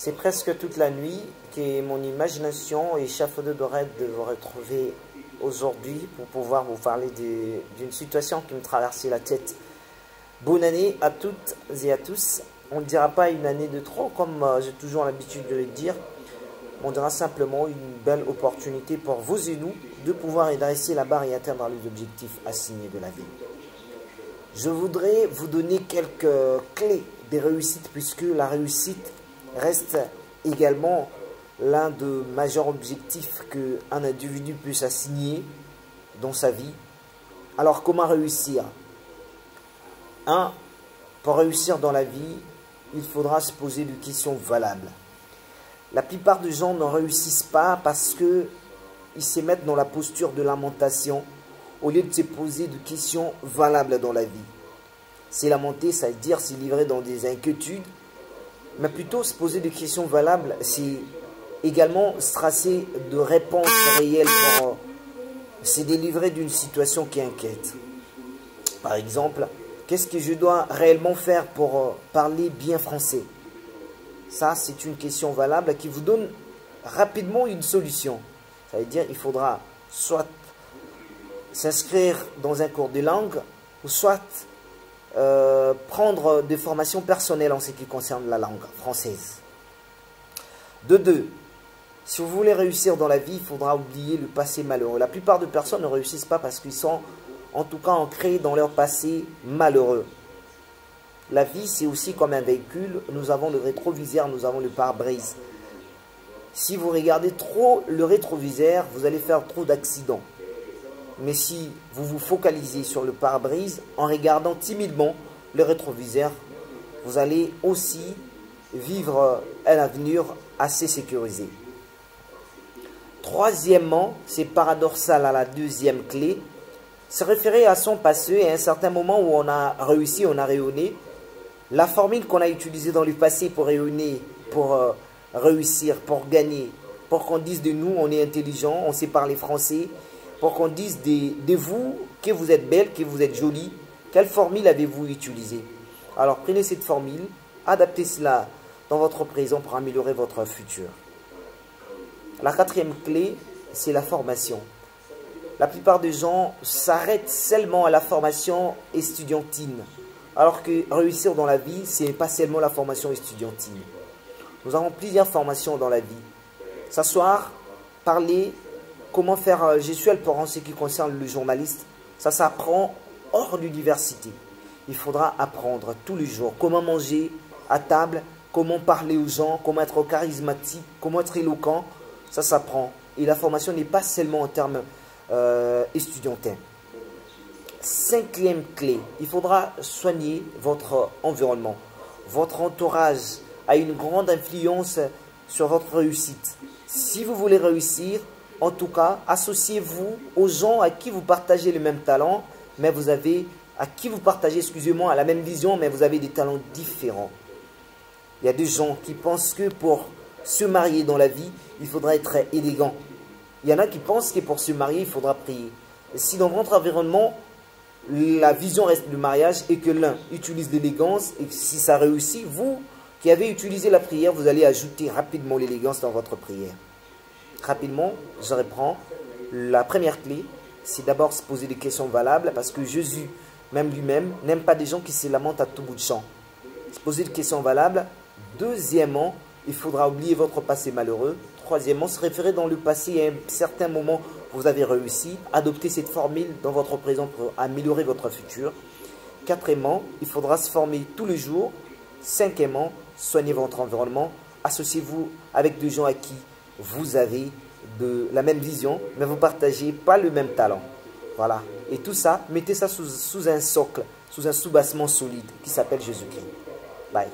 C'est presque toute la nuit que mon imagination est échafaudée de rêve de vous retrouver aujourd'hui pour pouvoir vous parler d'une situation qui me traversait la tête. Bonne année à toutes et à tous. On ne dira pas une année de trop comme j'ai toujours l'habitude de le dire. On dira simplement une belle opportunité pour vous et nous de pouvoir dresser la barre et atteindre les objectifs assignés de la vie. Je voudrais vous donner quelques clés des réussites puisque la réussite reste également l'un des majeurs objectifs qu'un individu peut s'assigner dans sa vie. Alors comment réussir? Pour réussir dans la vie, il faudra se poser des questions valables. La plupart des gens ne réussissent pas parce qu'ils se mettent dans la posture de lamentation au lieu de se poser des questions valables dans la vie. C'est lamenter, ça veut dire se livrer dans des inquiétudes, mais plutôt se poser des questions valables, c'est également se tracer de réponses réelles pour se délivrer d'une situation qui inquiète. Par exemple, qu'est-ce que je dois réellement faire pour parler bien français? Ça, c'est une question valable qui vous donne rapidement une solution. Ça veut dire qu'il faudra soit s'inscrire dans un cours de langue, ou soit prendre des formations personnelles en ce qui concerne la langue française. De deux, si vous voulez réussir dans la vie, il faudra oublier le passé malheureux. La plupart des personnes ne réussissent pas parce qu'ils sont en tout cas ancrés dans leur passé malheureux. La vie, c'est aussi comme un véhicule. Nous avons le rétroviseur, nous avons le pare-brise. Si vous regardez trop le rétroviseur, vous allez faire trop d'accidents. Mais si vous vous focalisez sur le pare-brise, en regardant timidement le rétroviseur, vous allez aussi vivre un avenir assez sécurisé. Troisièmement, c'est paradoxal à la deuxième clé, se référer à son passé et à un certain moment où on a réussi, on a rayonné. La formule qu'on a utilisée dans le passé pour rayonner, pour réussir, pour gagner, pour qu'on dise de nous, on est intelligent, on sait parler français, pour qu'on dise de vous que vous êtes belle, que vous êtes jolie, quelle formule avez-vous utilisée? Alors prenez cette formule, adaptez cela dans votre présent pour améliorer votre futur. La quatrième clé, c'est la formation. La plupart des gens s'arrêtent seulement à la formation estudiantine. Alors que réussir dans la vie, ce n'est pas seulement la formation estudiantine. Nous avons plusieurs formations dans la vie. S'asseoir, parler, comment faire gestuelle pour en ce qui concerne le journaliste, ça s'apprend hors de l'université. Il faudra apprendre tous les jours comment manger à table, comment parler aux gens, comment être charismatique, comment être éloquent. Ça s'apprend. Et la formation n'est pas seulement en termes estudiantins. Cinquième clé, il faudra soigner votre environnement. Votre entourage a une grande influence sur votre réussite. Si vous voulez réussir, en tout cas, associez-vous aux gens à qui vous partagez le même talent, mais à qui vous partagez, excusez-moi, la même vision, mais vous avez des talents différents. Il y a des gens qui pensent que pour se marier dans la vie, il faudra être élégant. Il y en a qui pensent que pour se marier, il faudra prier. Et si dans votre environnement, la vision reste du mariage et que l'un utilise l'élégance, et si ça réussit, vous qui avez utilisé la prière, vous allez ajouter rapidement l'élégance dans votre prière. Rapidement, je reprends. La première clé, c'est d'abord se poser des questions valables parce que Jésus, même lui-même, n'aime pas des gens qui se lamentent à tout bout de champ. Se poser des questions valables. Deuxièmement, il faudra oublier votre passé malheureux. Troisièmement, se référer dans le passé à un certain moment où vous avez réussi. Adopter cette formule dans votre présent pour améliorer votre futur. Quatrièmement, il faudra se former tous les jours. Cinquièmement, soignez votre environnement. Associez-vous avec des gens à qui vous avez la même vision, mais vous ne partagez pas le même talent. Voilà. Et tout ça, mettez ça sous un socle, sous un soubassement solide qui s'appelle Jésus-Christ. Bye.